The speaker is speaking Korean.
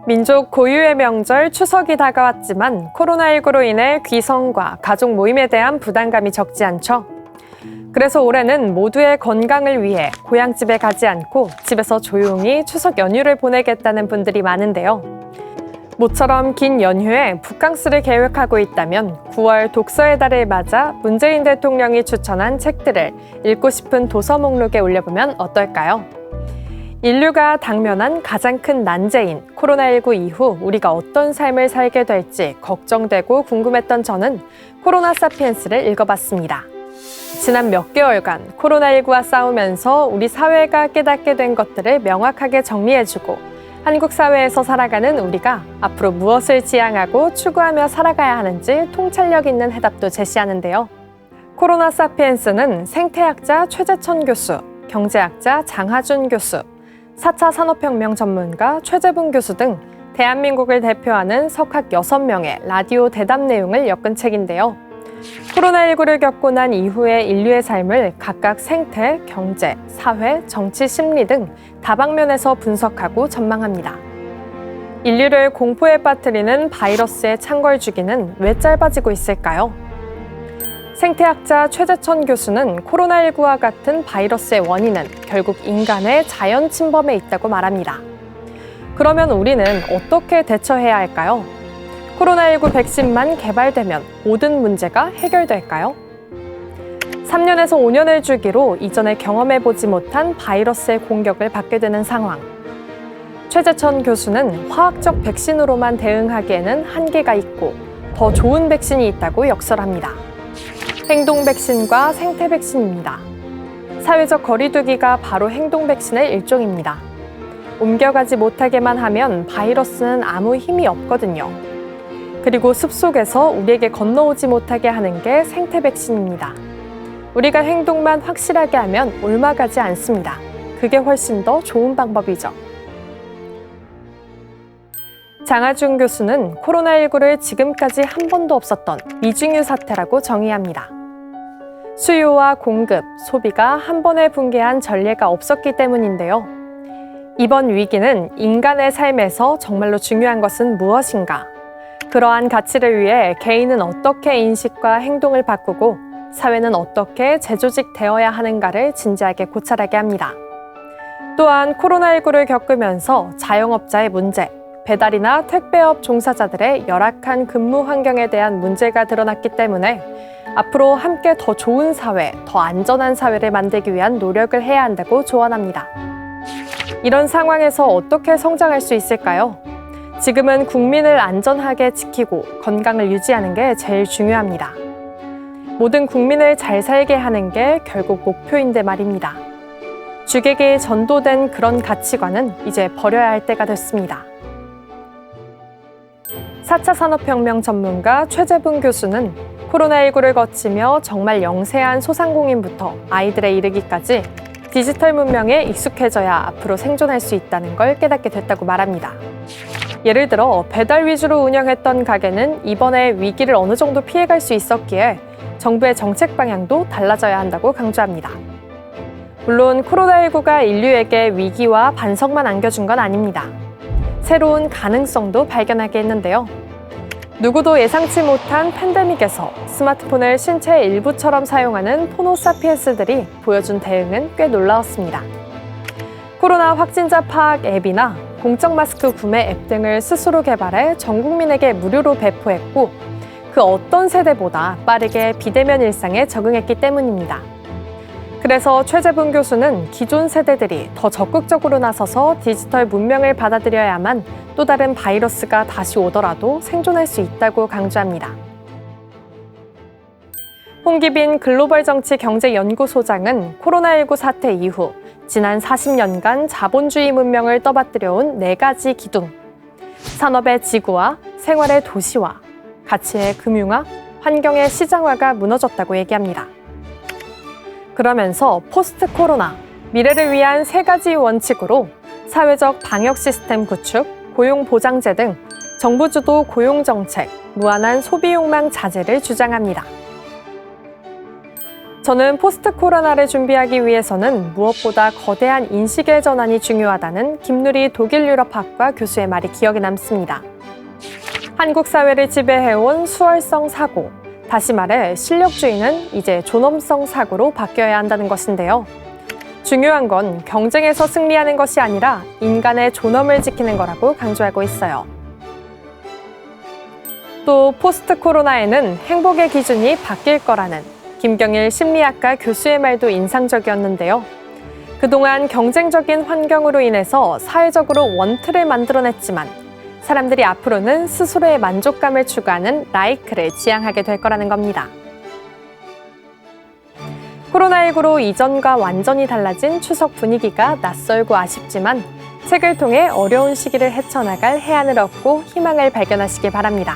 민족 고유의 명절 추석이 다가왔지만 코로나19로 인해 귀성과 가족 모임에 대한 부담감이 적지 않죠. 그래서 올해는 모두의 건강을 위해 고향집에 가지 않고 집에서 조용히 추석 연휴를 보내겠다는 분들이 많은데요. 모처럼 긴 연휴에 북캉스를 계획하고 있다면 9월 독서의 달을 맞아 문재인 대통령이 추천한 책들을 읽고 싶은 도서 목록에 올려보면 어떨까요? 인류가 당면한 가장 큰 난제인 코로나19 이후 우리가 어떤 삶을 살게 될지 걱정되고 궁금했던 저는 코로나 사피엔스를 읽어봤습니다. 지난 몇 개월간 코로나19와 싸우면서 우리 사회가 깨닫게 된 것들을 명확하게 정리해주고 한국 사회에서 살아가는 우리가 앞으로 무엇을 지향하고 추구하며 살아가야 하는지 통찰력 있는 해답도 제시하는데요. 코로나 사피엔스는 생태학자 최재천 교수, 경제학자 장하준 교수, 4차 산업혁명 전문가 최재분 교수 등 대한민국을 대표하는 석학 6명의 라디오 대담 내용을 엮은 책인데요. 코로나19를 겪고 난 이후의 인류의 삶을 각각 생태, 경제, 사회, 정치, 심리 등 다방면에서 분석하고 전망합니다. 인류를 공포에 빠뜨리는 바이러스의 창궐 주기는 왜 짧아지고 있을까요? 생태학자 최재천 교수는 코로나19와 같은 바이러스의 원인은 결국 인간의 자연 침범에 있다고 말합니다. 그러면 우리는 어떻게 대처해야 할까요? 코로나19 백신만 개발되면 모든 문제가 해결될까요? 3년에서 5년을 주기로 이전에 경험해보지 못한 바이러스의 공격을 받게 되는 상황. 최재천 교수는 화학적 백신으로만 대응하기에는 한계가 있고 더 좋은 백신이 있다고 역설합니다. 행동 백신과 생태 백신입니다. 사회적 거리두기가 바로 행동 백신의 일종입니다. 옮겨가지 못하게만 하면 바이러스는 아무 힘이 없거든요. 그리고 숲속에서 우리에게 건너오지 못하게 하는 게 생태 백신입니다. 우리가 행동만 확실하게 하면 옮아가지 않습니다. 그게 훨씬 더 좋은 방법이죠. 장하준 교수는 코로나19를 지금까지 한 번도 없었던 미중유 사태라고 정의합니다. 수요와 공급, 소비가 한 번에 붕괴한 전례가 없었기 때문인데요. 이번 위기는 인간의 삶에서 정말로 중요한 것은 무엇인가? 그러한 가치를 위해 개인은 어떻게 인식과 행동을 바꾸고 사회는 어떻게 재조직되어야 하는가를 진지하게 고찰하게 합니다. 또한 코로나19를 겪으면서 자영업자의 문제, 배달이나 택배업 종사자들의 열악한 근무 환경에 대한 문제가 드러났기 때문에 앞으로 함께 더 좋은 사회, 더 안전한 사회를 만들기 위한 노력을 해야 한다고 조언합니다. 이런 상황에서 어떻게 성장할 수 있을까요? 지금은 국민을 안전하게 지키고 건강을 유지하는 게 제일 중요합니다. 모든 국민을 잘 살게 하는 게 결국 목표인데 말입니다. 주객에 전도된 그런 가치관은 이제 버려야 할 때가 됐습니다. 4차 산업혁명 전문가 최재분 교수는 코로나19를 거치며 정말 영세한 소상공인부터 아이들에 이르기까지 디지털 문명에 익숙해져야 앞으로 생존할 수 있다는 걸 깨닫게 됐다고 말합니다. 예를 들어 배달 위주로 운영했던 가게는 이번에 위기를 어느 정도 피해갈 수 있었기에 정부의 정책 방향도 달라져야 한다고 강조합니다. 물론 코로나19가 인류에게 위기와 반성만 안겨준 건 아닙니다. 새로운 가능성도 발견하게 했는데요. 누구도 예상치 못한 팬데믹에서 스마트폰을 신체의 일부처럼 사용하는 호모사피엔스들이 보여준 대응은 꽤 놀라웠습니다. 코로나 확진자 파악 앱이나 공적 마스크 구매 앱 등을 스스로 개발해 전 국민에게 무료로 배포했고 그 어떤 세대보다 빠르게 비대면 일상에 적응했기 때문입니다. 그래서 최재분 교수는 기존 세대들이 더 적극적으로 나서서 디지털 문명을 받아들여야만 또 다른 바이러스가 다시 오더라도 생존할 수 있다고 강조합니다. 홍기빈 글로벌 정치 경제 연구소장은 코로나19 사태 이후 지난 40년간 자본주의 문명을 떠받들여온 4가지 기둥, 산업의 지구화, 생활의 도시화, 가치의 금융화, 환경의 시장화가 무너졌다고 얘기합니다. 그러면서 포스트 코로나, 미래를 위한 3가지 원칙으로 사회적 방역 시스템 구축, 고용보장제 등 정부 주도 고용정책, 무한한 소비 욕망 자제를 주장합니다. 저는 포스트 코로나를 준비하기 위해서는 무엇보다 거대한 인식의 전환이 중요하다는 김누리 독일유럽학과 교수의 말이 기억에 남습니다. 한국 사회를 지배해온 수월성 사고, 다시 말해 실력주의는 이제 존엄성 사고로 바뀌어야 한다는 것인데요. 중요한 건 경쟁에서 승리하는 것이 아니라 인간의 존엄을 지키는 거라고 강조하고 있어요. 또 포스트 코로나에는 행복의 기준이 바뀔 거라는 김경일 심리학과 교수의 말도 인상적이었는데요. 그동안 경쟁적인 환경으로 인해서 사회적으로 원틀을 만들어냈지만 사람들이 앞으로는 스스로의 만족감을 추구하는 라이크를 지향하게 될 거라는 겁니다. 코로나19로 이전과 완전히 달라진 추석 분위기가 낯설고 아쉽지만 책을 통해 어려운 시기를 헤쳐나갈 해안을 얻고 희망을 발견하시기 바랍니다.